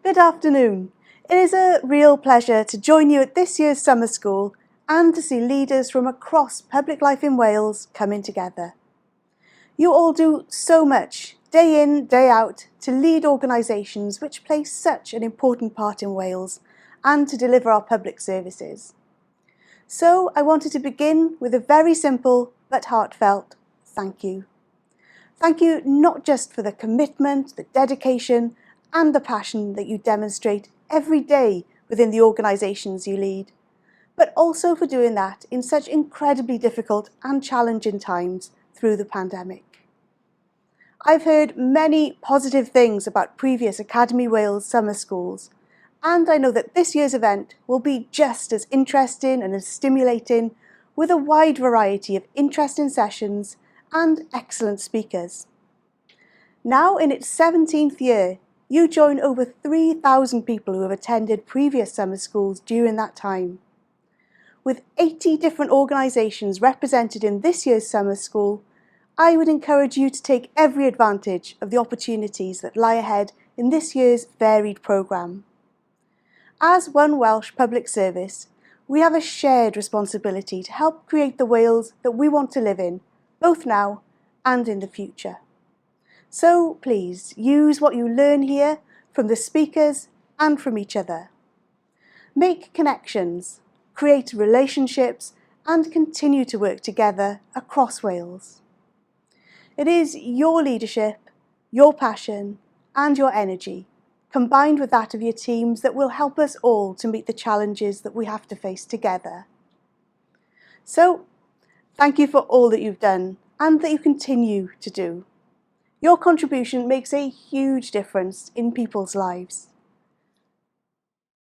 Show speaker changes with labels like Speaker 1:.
Speaker 1: Good afternoon. It is a real pleasure to join you at this year's summer school and to see leaders from across public life in Wales coming together. You all do so much, day in, day out, to lead organisations which play such an important part in Wales and to deliver our public services. So I wanted to begin with a very simple but heartfelt thank you. Thank you not just for the commitment, the dedication and the passion that you demonstrate every day within the organisations you lead, but also for doing that in such incredibly difficult and challenging times through the pandemic. I've heard many positive things about previous Academy Wales summer schools, and I know that this year's event will be just as interesting and as stimulating, with a wide variety of interesting sessions and excellent speakers. Now in its 17th year, you join over 3,000 people who have attended previous summer schools during that time. With 80 different organisations represented in this year's summer school, I would encourage you to take every advantage of the opportunities that lie ahead in this year's varied programme. As one Welsh public service, we have a shared responsibility to help create the Wales that we want to live in, both now and in the future. So please use what you learn here from the speakers and from each other. Make connections, create relationships and continue to work together across Wales. It is your leadership, your passion and your energy, combined with that of your teams, that will help us all to meet the challenges that we have to face together. So thank you for all that you've done and that you continue to do. Your contribution makes a huge difference in people's lives.